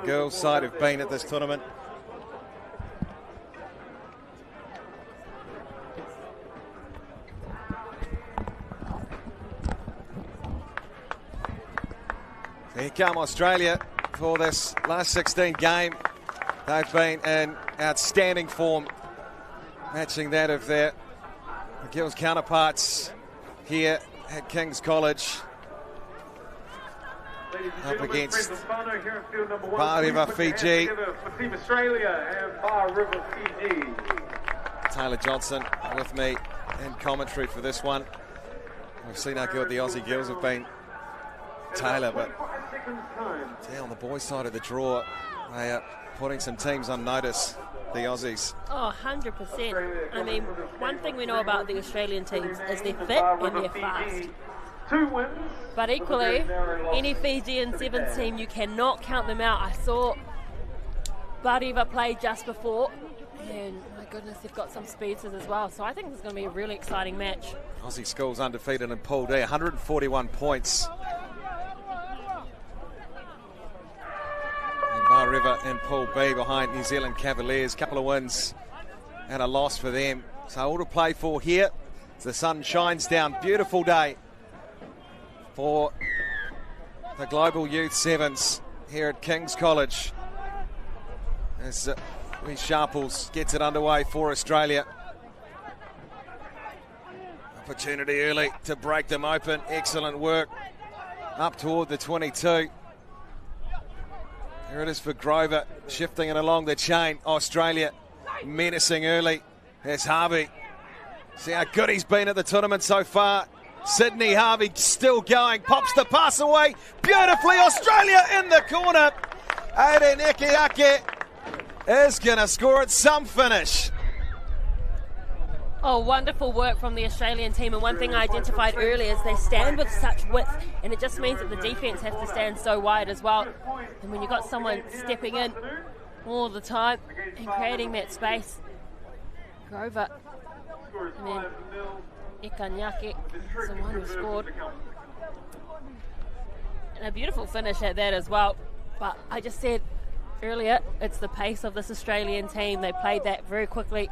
girls' side have been at this tournament. Here come Australia for this last 16 game. They've been in outstanding form, matching that of their girls' counterparts here at King's College. Up against Bar River, Fiji. Team Australia and Bar River, Fiji. Taylor Johnson with me in commentary for this one. We've seen how good the Aussie girls have been, Taylor, but yeah, on the boys' side of the draw, they are putting some teams on notice, the Aussies. Oh, 100%. I mean, one thing we know about the Australian teams is they're fit and they're fast. 2 wins. But equally, any Fijian sevens team, you cannot count them out. I saw Bariva play just before, and my goodness, they've got some speedsters as well. So I think this is going to be a really exciting match. Aussie schools undefeated in Pool D, 141 points. And Bar River in Pool B behind New Zealand Cavaliers. Couple of wins and a loss for them. So all to play for here. As the sun shines down, beautiful day for the Global Youth Sevens here at King's College. As Lee Sharples gets it underway for Australia. Opportunity early to break them open. Excellent work up toward the 22. Here it is for Grover, shifting it along the chain. Australia menacing early. There's Harvey. See how good he's been at the tournament so far. Sydney Harvey still going, pops the pass away beautifully. Australia in the corner. Aiden Ekeake is going to score at some finish. Oh, wonderful work from the Australian team. And one thing I identified earlier is they stand with such width, and it just means that the defence has to stand so wide as well. And when you've got someone stepping in all the time and creating that space, Grover, and then Ikanyake is the one who scored. And a beautiful finish at that as well. But I just said earlier, it's the pace of this Australian team. They played that very quickly.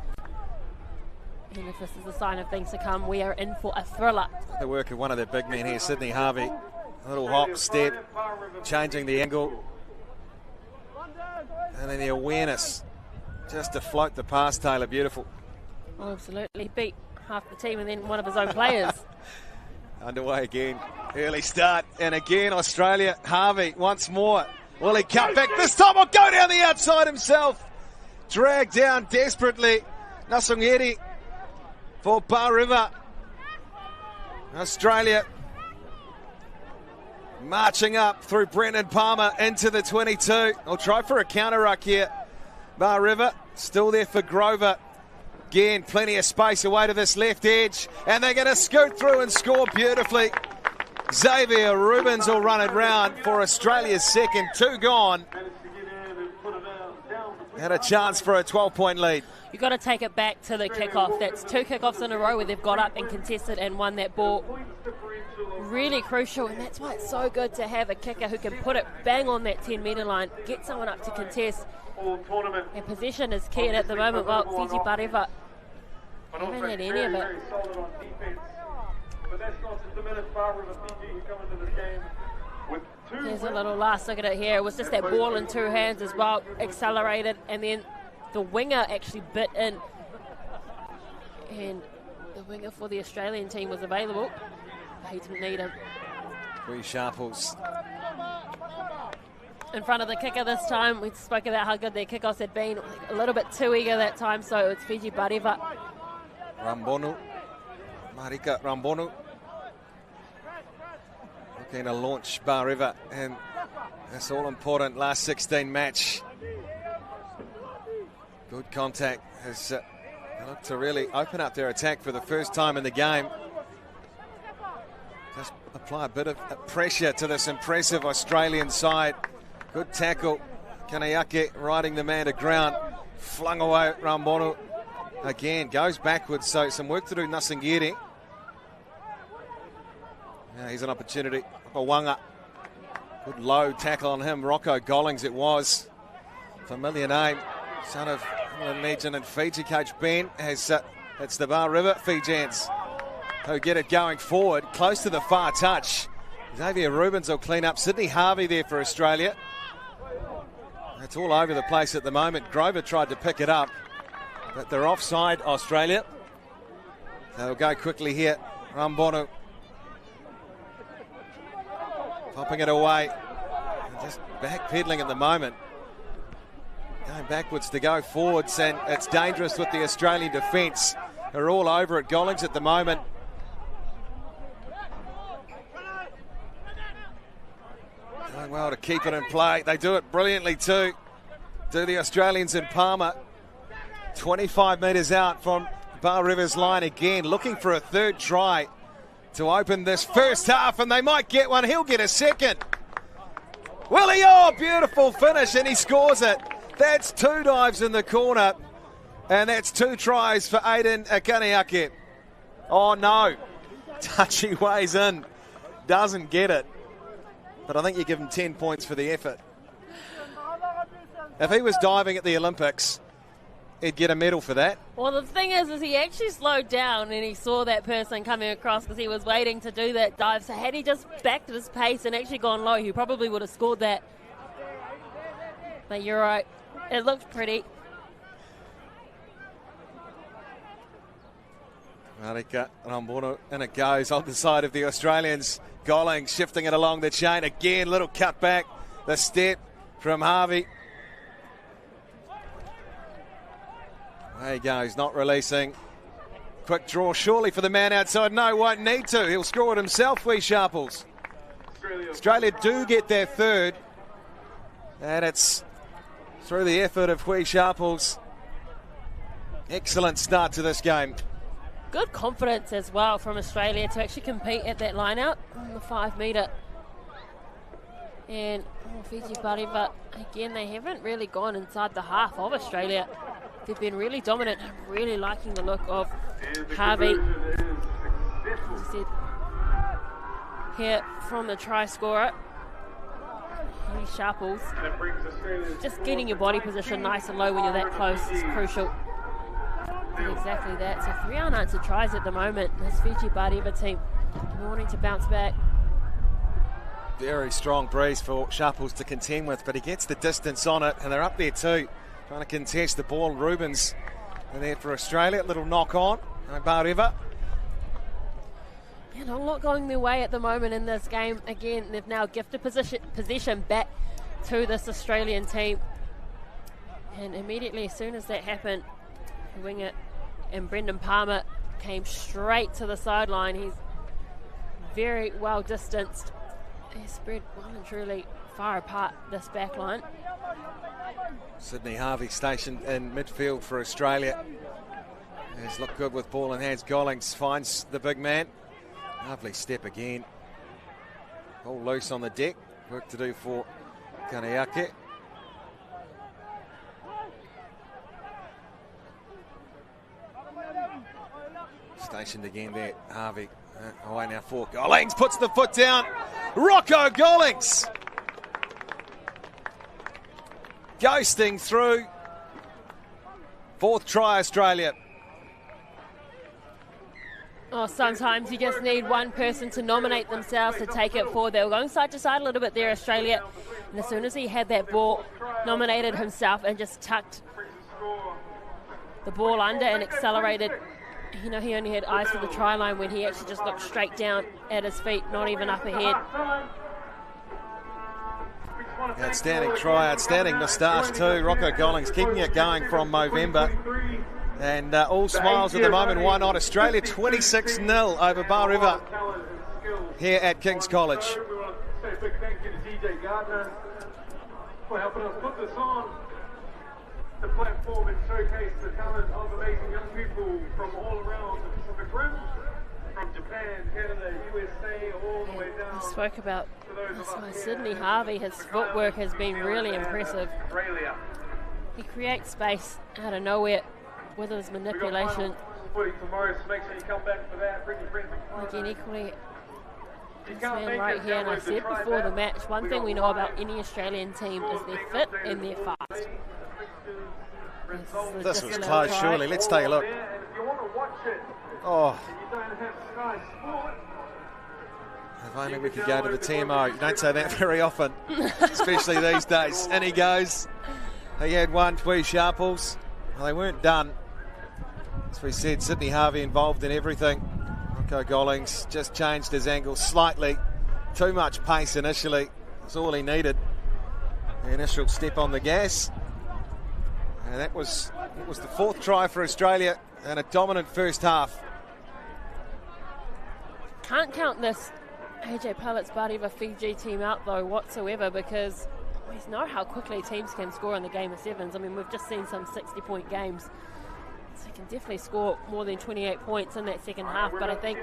And if this is a sign of things to come, we are in for a thriller. The work of one of their big men here, Sydney Harvey. A little hop, step, changing the angle. And then the awareness just to float the pass, Taylor. Beautiful. Oh, absolutely. Beat half the team and then one of his own players. Underway again. Early start. And again, Australia. Harvey once more. Will he cut back? This time will go down the outside himself. Dragged down desperately. Nasungeri for Bar River. Australia marching up through Brendan Palmer into the 22. I'll try for a counter ruck here. Bar River still there for Grover. Again, plenty of space away to this left edge. And they're going to scoot through and score beautifully. Xavier Rubens will run it round for Australia's second. 2 gone. Had a chance for a 12-point lead. You've got to take it back to the kickoff. That's 2 kickoffs in a row where they've got up and contested and won that ball. Really crucial, and that's why it's so good to have a kicker who can put it bang on that 10-metre line, get someone up to contest. And possession is key, and at the moment, well, Fiji Bareva haven't had any of it. Here's a little last look at it here. It was just that ball in 2 hands as well, accelerated, and then the winger actually bit in. And the winger for the Australian team was available, but he didn't need him. 3 Sharples. In front of the kicker this time. We spoke about how good their kickoffs had been. A little bit too eager that time, so it's Fiji Bareva. Rambonu. Marika Rambonu. Looking to launch Bar River in this all-important last 16 match. Good contact has looked to really open up their attack for the first time in the game. Just apply a bit of pressure to this impressive Australian side. Good tackle. Kanayake riding the man to ground. Flung away Rambonu. Again, goes backwards, so some work to do, Nasingiri. Now here's an opportunity for Wanga. Good low tackle on him. Rocco Gollings it was. Familiar name. Son of England legend and Fiji coach Ben has it's the Bar River Fijians who get it going forward, close to the far touch. Xavier Rubens will clean up. Sydney Harvey there for Australia. It's all over the place at the moment. Grover tried to pick it up, but they're offside, Australia. They'll go quickly here. Rambonu popping it away. Just backpedaling at the moment. Going backwards to go forwards, and it's dangerous with the Australian defence. They're all over it. Gollings at the moment. Doing well to keep it in play. They do it brilliantly too. Do the Australians in Palmer. 25 metres out from Bar River's line again, looking for a third try to open this first half, and they might get one. He'll get a second. Will he? Oh, beautiful finish, and he scores it. That's 2 dives in the corner, and that's 2 tries for Aiden Akaniake. Oh no, touchy ways in, doesn't get it. But I think you give him 10 points for the effort. If he was diving at the Olympics, he'd get a medal for that. Well, the thing is he actually slowed down and he saw that person coming across because he was waiting to do that dive. So had he just backed his pace and actually gone low, he probably would have scored that. But you're right, it looked pretty. Marika Rambono, and it goes on the side of the Australians. Gollings shifting it along the chain again. Little cut back. The step from Harvey. There he goes, not releasing. Quick draw surely for the man outside. No, won't need to. He'll score it himself, Wee Sharples. Australia do get their third. And it's through the effort of Wee Sharples. Excellent start to this game. Good confidence as well from Australia to actually compete at that line out on the 5 metre. And Fiji Bariva, again, they haven't really gone inside the half of Australia. They've been really dominant. I'm really liking the look of Harvey. As I said, here from the try scorer, Wee Sharples. Just getting your body position nice and low when you're that close is crucial. Exactly that. So 3 unanswered tries at the moment. This Fiji Bariva team wanting to bounce back. Very strong breeze for Sharples to contend with, but he gets the distance on it, and they're up there too, trying to contest the ball. Rubens in there for Australia. Little knock on. Bariva. And a lot going their way at the moment in this game. Again, they've now gifted possession back to this Australian team. And immediately, as soon as that happened, Wingett and Brendan Palmer came straight to the sideline. He's very well distanced. He's spread well and truly far apart this back line. Sydney Harvey stationed in midfield for Australia. He's looked good with ball in hands. Gollings finds the big man. Lovely step again. All loose on the deck. Work to do for Kaniake. Stationed again there, Harvey. Away now for Gollings, puts the foot down. Rocco Gollings ghosting through. 4th try, Australia. Oh, sometimes you just need one person to nominate themselves to take it forward. They were going side to side a little bit there, Australia. And as soon as he had that ball, nominated himself and just tucked the ball under and accelerated. You know, he only had eyes for the try line when he actually just looked straight down at his feet, not even up ahead. Outstanding try, outstanding moustache too. Rocco Gollings keeping it going from Movember. And all smiles at the moment. Why not? Australia 26-0 over Bar River here at King's College. We want to say a big thank you to DJ Gardner for helping us put this on the platform and showcase the talent of amazing young people from all around the Pacific Rim, from Japan, Canada, USA, all the way down. I spoke about Sydney Harvey. His footwork has been really impressive. Australia. He creates space out of nowhere with his manipulation. Tomorrow, so make sure you come back for that. Bring your friends and Again, equally This man right here, and I said before the match, one thing we know about any Australian team is they're fit and they're fast. This was close, surely. Let's take a look. Oh. If only we could go to the TMO. You don't say that very often, especially these days. And he goes. He had one, two sharples. Well, they weren't done. As we said, Sydney Harvey involved in everything. Rocco Gollings just changed his angle slightly. Too much pace initially. That's all he needed. The initial step on the gas. And it was the fourth try for Australia and a dominant first half. Can't count this AJ Pallets Bariva Fiji team out though whatsoever, because we know how quickly teams can score in the game of sevens. I mean, we've just seen some 60-point games. So they can definitely score more than 28 points in that second half, but I think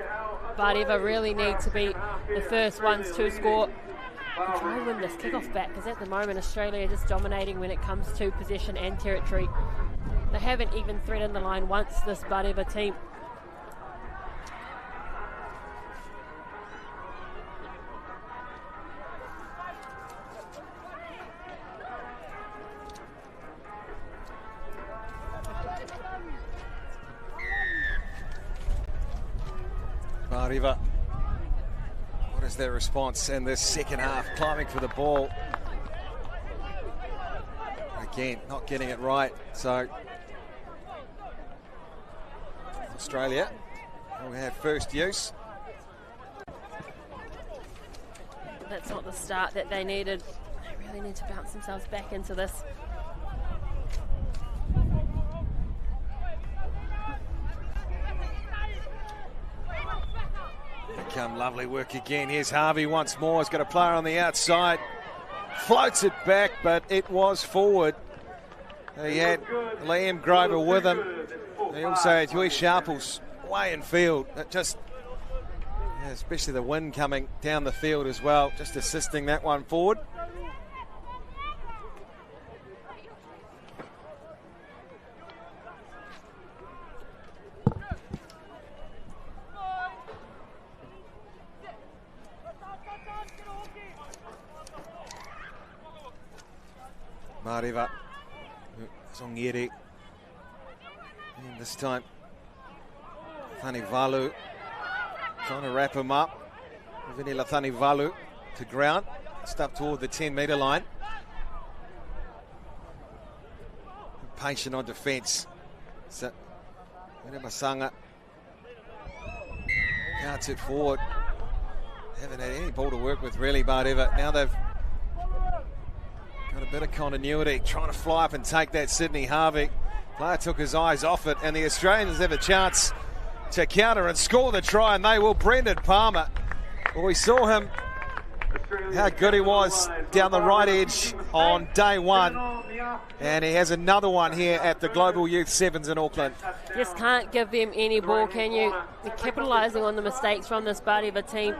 Bariva really need to be the first ones to score and try and win this kickoff back, because at the moment Australia are just dominating when it comes to possession and territory. They haven't even threaded the line once, this Bariva team. Bariva, what is their response in this second half? Climbing for the ball. Again, not getting it right. So Australia will have first use. That's not the start that they needed. They really need to bounce themselves back into this. Come lovely work again. Here's Harvey once more. He's got a player on the outside. Floats it back, but it was forward. He had Liam Grover with him. He also had Huey Sharples way in field. It just, especially the wind coming down the field as well, just assisting that one forward. Bariva, Zongieri, and this time Lathani Valu trying to wrap him up. Vini Lathani Valu to ground, just up toward the 10-metre line. Patient on defence. So, Masanga carts it forward. Haven't had any ball to work with really, Bariva. Now they've got a bit of continuity, trying to fly up and take that Sydney Harvey. Player took his eyes off it, and the Australians have a chance to counter and score the try, and they will. Brendan Palmer. Well, we saw him, how good he was down the right edge on day one, and he has another one here at the Global Youth Sevens in Auckland. Just can't give them any ball, can you? They're capitalising on the mistakes from this Bariva team.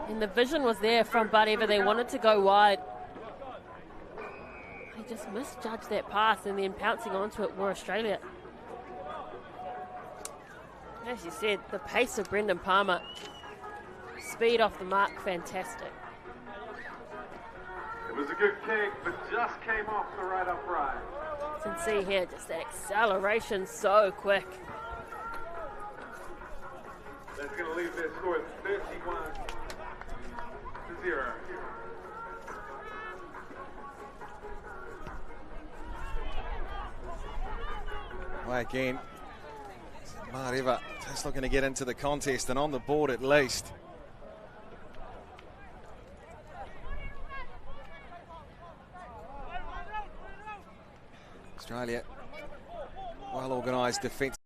And the vision was there from Bariva. They wanted to go wide. They just misjudged that pass, and then pouncing onto it were Australia. As you said, the pace of Brendan Palmer, speed off the mark, fantastic. It was a good kick, but just came off the right upright. You can see here just that acceleration so quick. That's going to leave their score at 31-0. Well, again, Bariva just looking to get into the contest and on the board at least. Australia, well organised defence.